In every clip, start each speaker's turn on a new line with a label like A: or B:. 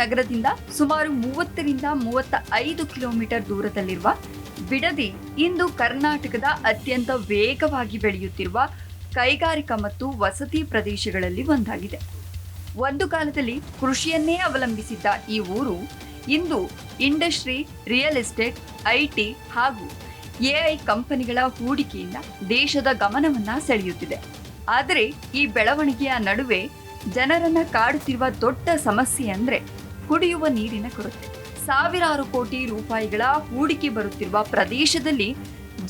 A: ನಗರದಿಂದ ಸುಮಾರು 30ರಿಂದ 35 ಕಿಲೋಮೀಟರ್ ದೂರದಲ್ಲಿರುವ ಬಿಡದಿ ಇಂದು ಕರ್ನಾಟಕದ ಅತ್ಯಂತ ವೇಗವಾಗಿ ಬೆಳೆಯುತ್ತಿರುವ ಕೈಗಾರಿಕಾ ಮತ್ತು ವಸತಿ ಪ್ರದೇಶಗಳಲ್ಲಿ ಒಂದಾಗಿದೆ. ಒಂದು ಕಾಲದಲ್ಲಿ ಕೃಷಿಯನ್ನೇ ಅವಲಂಬಿಸಿದ್ದ ಈ ಊರು ಇಂದು ಇಂಡಸ್ಟ್ರಿ, ರಿಯಲ್ ಎಸ್ಟೇಟ್, ಐಟಿ ಹಾಗೂ ಎಐ ಕಂಪನಿಗಳ ಹೂಡಿಕೆಯಿಂದ ದೇಶದ ಗಮನವನ್ನ ಸೆಳೆಯುತ್ತಿದೆ. ಆದರೆ ಈ ಬೆಳವಣಿಗೆಯ ನಡುವೆ ಜನರನ್ನ ಕಾಡುತ್ತಿರುವ ದೊಡ್ಡ ಸಮಸ್ಯೆ ಅಂದ್ರೆ ಕುಡಿಯುವ ನೀರಿನ ಕೊರತೆ. ಸಾವಿರಾರು ಕೋಟಿ ರೂಪಾಯಿಗಳ ಹೂಡಿಕೆ ಬರುತ್ತಿರುವ ಪ್ರದೇಶದಲ್ಲಿ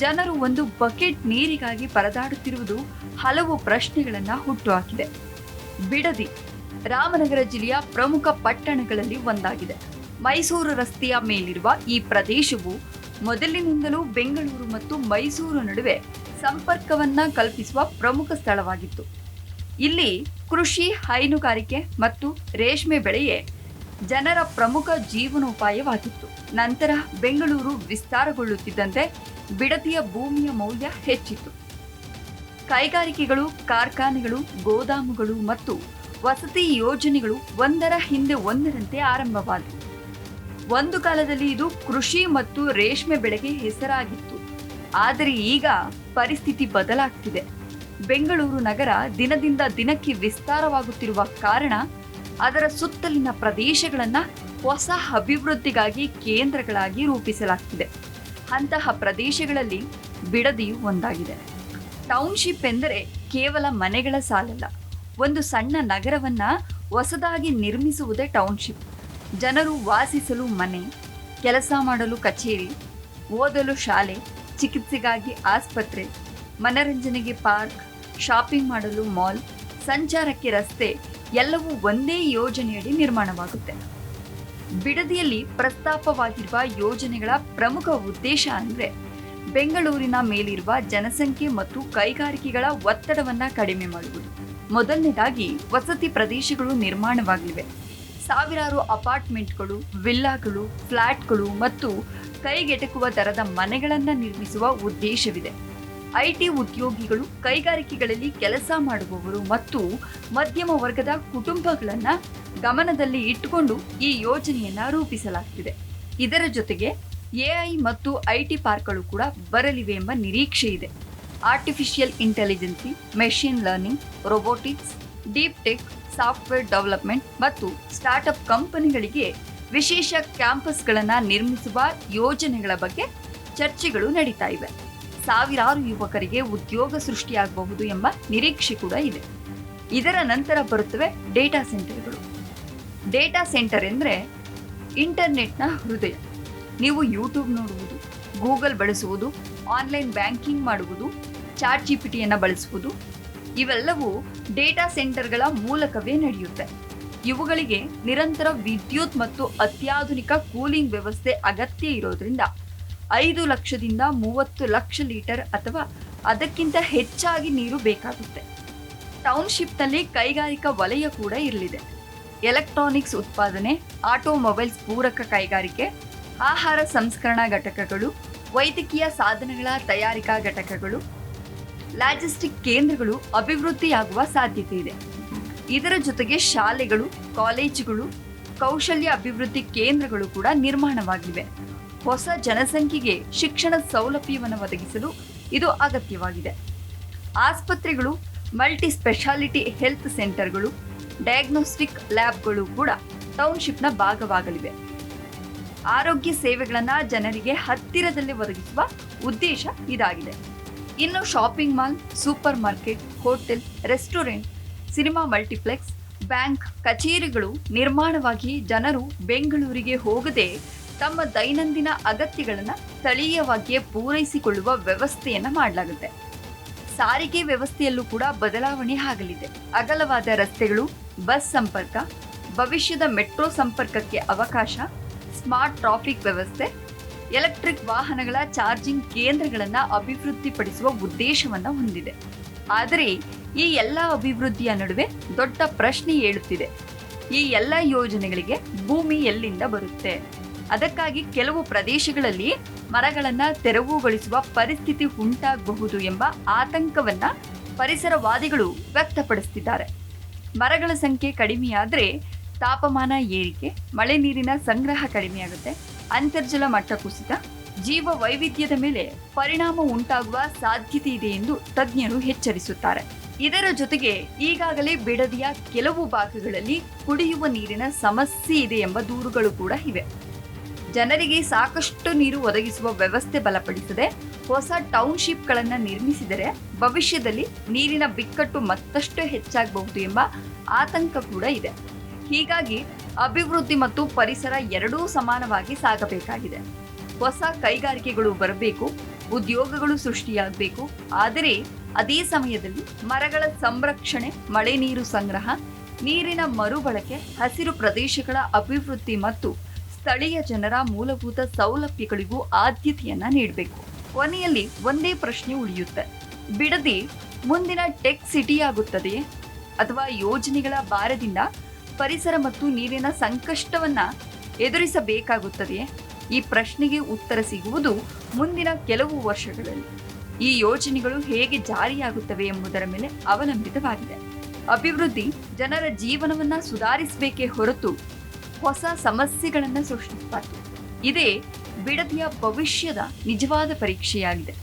A: ಜನರು ಒಂದು ಬಕೆಟ್ ನೀರಿಗಾಗಿ ಪರದಾಡುತ್ತಿರುವುದು ಹಲವು ಪ್ರಶ್ನೆಗಳನ್ನ ಹುಟ್ಟುಹಾಕಿದೆ. ಬಿಡದಿ ರಾಮನಗರ ಜಿಲ್ಲೆಯ ಪ್ರಮುಖ ಪಟ್ಟಣಗಳಲ್ಲಿ ಒಂದಾಗಿದೆ. ಮೈಸೂರು ರಸ್ತೆಯ ಮೇಲಿರುವ ಈ ಪ್ರದೇಶವು ಮೊದಲಿನಿಂದಲೂ ಬೆಂಗಳೂರು ಮತ್ತು ಮೈಸೂರು ನಡುವೆ ಸಂಪರ್ಕವನ್ನ ಕಲ್ಪಿಸುವ ಪ್ರಮುಖ ಸ್ಥಳವಾಗಿತ್ತು. ಇಲ್ಲಿ ಕೃಷಿ, ಹೈನುಗಾರಿಕೆ ಮತ್ತು ರೇಷ್ಮೆ ಬೆಳೆಯೇ ಜನರ ಪ್ರಮುಖ ಜೀವನೋಪಾಯವಾಗಿತ್ತು. ನಂತರ ಬೆಂಗಳೂರು ವಿಸ್ತಾರಗೊಳ್ಳುತ್ತಿದ್ದಂತೆ ಬಿಡದಿಯ ಭೂಮಿಯ ಮೌಲ್ಯ ಹೆಚ್ಚಿತು. ಕೈಗಾರಿಕೆಗಳು, ಕಾರ್ಖಾನೆಗಳು, ಗೋದಾಮುಗಳು ಮತ್ತು ವಸತಿ ಯೋಜನೆಗಳು ಒಂದರ ಹಿಂದೆ ಒಂದರಂತೆ ಆರಂಭವಾದವು. ಒಂದು ಕಾಲದಲ್ಲಿ ಇದು ಕೃಷಿ ಮತ್ತು ರೇಷ್ಮೆ ಬೆಳೆಗೆ ಹೆಸರಾಗಿತ್ತು. ಆದರೆ ಈಗ ಪರಿಸ್ಥಿತಿ ಬದಲಾಗ್ತಿದೆ. ಬೆಂಗಳೂರು ನಗರ ದಿನದಿಂದ ದಿನಕ್ಕೆ ವಿಸ್ತಾರವಾಗುತ್ತಿರುವ ಕಾರಣ ಅದರ ಸುತ್ತಲಿನ ಪ್ರದೇಶಗಳನ್ನು ಹೊಸ ಅಭಿವೃದ್ಧಿಗಾಗಿ ಕೇಂದ್ರಗಳಾಗಿ ರೂಪಿಸಲಾಗ್ತಿದೆ. ಅಂತಹ ಪ್ರದೇಶಗಳಲ್ಲಿ ಬಿಡದಿಯು ಒಂದಾಗಿದೆ. ಟೌನ್ಶಿಪ್ ಎಂದರೆ ಕೇವಲ ಮನೆಗಳ ಸಾಲಲ್ಲ, ಒಂದು ಸಣ್ಣ ನಗರವನ್ನ ಹೊಸದಾಗಿ ನಿರ್ಮಿಸುವುದೇ ಟೌನ್ಶಿಪ್. ಜನರು ವಾಸಿಸಲು ಮನೆ, ಕೆಲಸ ಮಾಡಲು ಕಚೇರಿ, ಓದಲು ಶಾಲೆ, ಚಿಕಿತ್ಸೆಗಾಗಿ ಆಸ್ಪತ್ರೆ, ಮನರಂಜನೆಗೆ ಪಾರ್ಕ್, ಶಾಪಿಂಗ್ ಮಾಡಲು ಮಾಲ್, ಸಂಚಾರಕ್ಕೆ ರಸ್ತೆ ಎಲ್ಲವೂ ಒಂದೇ ಯೋಜನೆಯಡಿ ನಿರ್ಮಾಣವಾಗುತ್ತೆ. ಬಿಡದಿಯಲ್ಲಿ ಪ್ರಸ್ತಾಪವಾಗಿರುವ ಯೋಜನೆಗಳ ಪ್ರಮುಖ ಉದ್ದೇಶ ಅಂದರೆ ಬೆಂಗಳೂರಿನ ಮೇಲಿರುವ ಜನಸಂಖ್ಯೆ ಮತ್ತು ಕೈಗಾರಿಕೆಗಳ ಒತ್ತಡವನ್ನ ಕಡಿಮೆ ಮಾಡುವುದು. ಮೊದಲನೇದಾಗಿ ವಸತಿ ಪ್ರದೇಶಗಳು ನಿರ್ಮಾಣವಾಗಲಿವೆ. ಸಾವಿರಾರು ಅಪಾರ್ಟ್ಮೆಂಟ್ಗಳು, ವಿಲ್ಲಾಗಳು, ಫ್ಲಾಟ್ಗಳು ಮತ್ತು ಕೈಗೆಟಕುವ ದರದ ಮನೆಗಳನ್ನು ನಿರ್ಮಿಸುವ ಉದ್ದೇಶವಿದೆ. ಐಟಿ ಉದ್ಯೋಗಿಗಳು, ಕೈಗಾರಿಕೆಗಳಲ್ಲಿ ಕೆಲಸ ಮಾಡುವವರು ಮತ್ತು ಮಧ್ಯಮ ವರ್ಗದ ಕುಟುಂಬಗಳನ್ನು ಗಮನದಲ್ಲಿ ಇಟ್ಟುಕೊಂಡು ಈ ಯೋಜನೆಯನ್ನ ರೂಪಿಸಲಾಗ್ತಿದೆ. ಇದರ ಜೊತೆಗೆ ಎಐ ಮತ್ತು ಐಟಿ ಪಾರ್ಕ್ಗಳು ಕೂಡ ಬರಲಿವೆ ಎಂಬ ನಿರೀಕ್ಷೆ ಇದೆ. Artificial intelligence, machine learning, robotics, deep tech, software development ಮತ್ತು ಸ್ಟಾರ್ಟ್ಅಪ್ ಕಂಪನಿಗಳಿಗೆ ವಿಶೇಷ ಕ್ಯಾಂಪಸ್ಗಳನ್ನು ನಿರ್ಮಿಸುವ ಯೋಜನೆಗಳ ಬಗ್ಗೆ ಚರ್ಚೆಗಳು ನಡೀತಾ ಇವೆ. ಸಾವಿರಾರು ಯುವಕರಿಗೆ ಉದ್ಯೋಗ ಸೃಷ್ಟಿಯಾಗಬಹುದು ಎಂಬ ನಿರೀಕ್ಷೆ ಕೂಡ ಇದೆ. ಇದರ ನಂತರ ಬರುತ್ತವೆ ಡೇಟಾ ಸೆಂಟರ್ಗಳು. ಡೇಟಾ ಸೆಂಟರ್ ಎಂದರೆ ಇಂಟರ್ನೆಟ್ನ ಹೃದಯ. ನೀವು ಯೂಟ್ಯೂಬ್ ನೋಡುವುದು, ಗೂಗಲ್ ಬಳಸುವುದು, ಆನ್ಲೈನ್ ಬ್ಯಾಂಕಿಂಗ್ ಮಾಡುವುದು, ಚಾಟ್ ಜಿಪಿಟಿಯನ್ನು ಬಳಸುವುದು ಇವೆಲ್ಲವೂ ಡೇಟಾ ಸೆಂಟರ್ಗಳ ಮೂಲಕವೇ ನಡೆಯುತ್ತೆ. ಇವುಗಳಿಗೆ ನಿರಂತರ ವಿದ್ಯುತ್ ಮತ್ತು ಅತ್ಯಾಧುನಿಕ ಕೂಲಿಂಗ್ ವ್ಯವಸ್ಥೆ ಅಗತ್ಯ ಇರೋದ್ರಿಂದ 5 ಲಕ್ಷದಿಂದ 30 ಲಕ್ಷ ಲೀಟರ್ ಅಥವಾ ಅದಕ್ಕಿಂತ ಹೆಚ್ಚಾಗಿ ನೀರು ಬೇಕಾಗುತ್ತೆ. ಟೌನ್ಶಿಪ್ನಲ್ಲಿ ಕೈಗಾರಿಕಾ ವಲಯ ಕೂಡ ಇರಲಿದೆ. ಎಲೆಕ್ಟ್ರಾನಿಕ್ಸ್ ಉತ್ಪಾದನೆ, ಆಟೋಮೊಬೈಲ್ಸ್ ಪೂರಕ ಕೈಗಾರಿಕೆ, ಆಹಾರ ಸಂಸ್ಕರಣಾ ಘಟಕಗಳು, ವೈದ್ಯಕೀಯ ಸಾಧನಗಳ ತಯಾರಿಕಾ ಘಟಕಗಳು, ಲಾಜಿಸ್ಟಿಕ್ ಕೇಂದ್ರಗಳು ಅಭಿವೃದ್ಧಿಯಾಗುವ ಸಾಧ್ಯತೆ ಇದೆ. ಇದರ ಜೊತೆಗೆ ಶಾಲೆಗಳು, ಕಾಲೇಜುಗಳು, ಕೌಶಲ್ಯ ಅಭಿವೃದ್ಧಿ ಕೇಂದ್ರಗಳು ಕೂಡ ನಿರ್ಮಾಣವಾಗಿವೆ. ಹೊಸ ಜನಸಂಖ್ಯೆಗೆ ಶಿಕ್ಷಣ ಸೌಲಭ್ಯವನ್ನು ಒದಗಿಸಲು ಇದು ಅಗತ್ಯವಾಗಿದೆ. ಆಸ್ಪತ್ರೆಗಳು, ಮಲ್ಟಿ ಸ್ಪೆಷಾಲಿಟಿ ಹೆಲ್ತ್ ಸೆಂಟರ್ಗಳು, ಡಯಾಗ್ನೋಸ್ಟಿಕ್ ಲ್ಯಾಬ್ಗಳು ಕೂಡ ಟೌನ್ಶಿಪ್ನ ಭಾಗವಾಗಲಿವೆ. ಆರೋಗ್ಯ ಸೇವೆಗಳನ್ನು ಜನರಿಗೆ ಹತ್ತಿರದಲ್ಲೇ ಒದಗಿಸುವ ಉದ್ದೇಶ ಇದಾಗಿದೆ. ಇನ್ನು shopping mall, super market, hotel, restaurant, cinema multiplex, bank, ಕಚೇರಿಗಳು ನಿರ್ಮಾಣವಾಗಿ ಜನರು ಬೆಂಗಳೂರಿಗೆ ಹೋಗದೆ ತಮ್ಮ ದೈನಂದಿನ ಅಗತ್ಯಗಳನ್ನು ಸ್ಥಳೀಯವಾಗಿಯೇ ಪೂರೈಸಿಕೊಳ್ಳುವ ವ್ಯವಸ್ಥೆಯನ್ನು ಮಾಡಲಾಗುತ್ತೆ. ಸಾರಿಗೆ ವ್ಯವಸ್ಥೆಯಲ್ಲೂ ಕೂಡ ಬದಲಾವಣೆ ಆಗಲಿದೆ. ಅಗಲವಾದ ರಸ್ತೆಗಳು, ಬಸ್ ಸಂಪರ್ಕ, ಭವಿಷ್ಯದ ಮೆಟ್ರೋ ಸಂಪರ್ಕಕ್ಕೆ ಅವಕಾಶ, ಸ್ಮಾರ್ಟ್ ಟ್ರಾಫಿಕ್ ವ್ಯವಸ್ಥೆ, ಎಲೆಕ್ಟ್ರಿಕ್ ವಾಹನಗಳ ಚಾರ್ಜಿಂಗ್ ಕೇಂದ್ರಗಳನ್ನು ಅಭಿವೃದ್ಧಿಪಡಿಸುವ ಉದ್ದೇಶವನ್ನು ಹೊಂದಿದೆ. ಆದರೆ ಈ ಎಲ್ಲ ಅಭಿವೃದ್ಧಿಯ ನಡುವೆ ದೊಡ್ಡ ಪ್ರಶ್ನೆ ಏಳುತ್ತಿದೆ. ಈ ಎಲ್ಲ ಯೋಜನೆಗಳಿಗೆ ಭೂಮಿ ಎಲ್ಲಿಂದ ಬರುತ್ತೆ? ಅದಕ್ಕಾಗಿ ಕೆಲವು ಪ್ರದೇಶಗಳಲ್ಲಿ ಮರಗಳನ್ನ ತೆರವುಗೊಳಿಸುವ ಪರಿಸ್ಥಿತಿ ಉಂಟಾಗಬಹುದು ಎಂಬ ಆತಂಕವನ್ನ ಪರಿಸರವಾದಿಗಳು ವ್ಯಕ್ತಪಡಿಸುತ್ತಿದ್ದಾರೆ. ಮರಗಳ ಸಂಖ್ಯೆ ಕಡಿಮೆಯಾದರೆ ತಾಪಮಾನ ಏರಿಕೆ, ಮಳೆ ನೀರಿನ ಸಂಗ್ರಹ ಕಡಿಮೆಯಾಗುತ್ತೆ, ಅಂತರ್ಜಲ ಮಟ್ಟ ಕುಸಿತ, ಜೀವ ವೈವಿಧ್ಯದ ಮೇಲೆ ಪರಿಣಾಮ ಉಂಟಾಗುವ ಸಾಧ್ಯತೆ ಇದೆ ಎಂದು ತಜ್ಞರು ಎಚ್ಚರಿಸುತ್ತಾರೆ. ಇದರ ಜೊತೆಗೆ ಈಗಾಗಲೇ ಬಿಡದಿಯ ಕೆಲವು ಭಾಗಗಳಲ್ಲಿ ಕುಡಿಯುವ ನೀರಿನ ಸಮಸ್ಯೆ ಇದೆ ಎಂಬ ದೂರುಗಳು ಕೂಡ ಇವೆ. ಜನರಿಗೆ ಸಾಕಷ್ಟು ನೀರು ಒದಗಿಸುವ ವ್ಯವಸ್ಥೆ ಬಲಪಡಿಸದೆ ಹೊಸ ಟೌನ್ಶಿಪ್ಗಳನ್ನು ನಿರ್ಮಿಸಿದರೆ ಭವಿಷ್ಯದಲ್ಲಿ ನೀರಿನ ಬಿಕ್ಕಟ್ಟು ಮತ್ತಷ್ಟು ಹೆಚ್ಚಾಗಬಹುದು ಎಂಬ ಆತಂಕ ಕೂಡ ಇದೆ. ಹೀಗಾಗಿ ಅಭಿವೃದ್ಧಿ ಮತ್ತು ಪರಿಸರ ಎರಡೂ ಸಮಾನವಾಗಿ ಸಾಗಬೇಕಾಗಿದೆ. ಹೊಸ ಕೈಗಾರಿಕೆಗಳು ಬರಬೇಕು, ಉದ್ಯೋಗಗಳು ಸೃಷ್ಟಿಯಾಗಬೇಕು. ಆದರೆ ಅದೇ ಸಮಯದಲ್ಲಿ ಮರಗಳ ಸಂರಕ್ಷಣೆ, ಮಳೆ ನೀರು ಸಂಗ್ರಹ, ನೀರಿನ ಮರುಬಳಕೆ, ಹಸಿರು ಪ್ರದೇಶಗಳ ಅಭಿವೃದ್ಧಿ ಮತ್ತು ಸ್ಥಳೀಯ ಜನರ ಮೂಲಭೂತ ಸೌಲಭ್ಯಗಳಿಗೂ ಆದ್ಯತೆಯನ್ನ ನೀಡಬೇಕು. ಕೊನೆಯಲ್ಲಿ ಒಂದೇ ಪ್ರಶ್ನೆ ಉಳಿಯುತ್ತೆ: ಬಿಡದಿ ಮುಂದಿನ ಟೆಕ್ ಸಿಟಿ ಆಗುತ್ತದೆಯೇ ಅಥವಾ ಯೋಜನೆಗಳ ಭಾರದಿಂದ ಪರಿಸರ ಮತ್ತು ನೀರಿನ ಸಂಕಷ್ಟವನ್ನ ಎದುರಿಸಬೇಕಾಗುತ್ತದೆಯೇ? ಈ ಪ್ರಶ್ನೆಗೆ ಉತ್ತರ ಸಿಗುವುದು ಮುಂದಿನ ಕೆಲವು ವರ್ಷಗಳಲ್ಲಿ. ಈ ಯೋಜನೆಗಳು ಹೇಗೆ ಜಾರಿಯಾಗುತ್ತವೆ ಎಂಬುದರ ಮೇಲೆ ಅವಲಂಬಿತವಾಗಿದೆ. ಅಭಿವೃದ್ಧಿ ಜನರ ಜೀವನವನ್ನ ಸುಧಾರಿಸಬೇಕೇ ಹೊರತು ಹೊಸ ಸಮಸ್ಯೆಗಳನ್ನು ಸೃಷ್ಟಿಸಬಾರದು. ಇದೇ ಬಿಡದಿಯ ಭವಿಷ್ಯದ ನಿಜವಾದ ಪರೀಕ್ಷೆಯಾಗಿದೆ.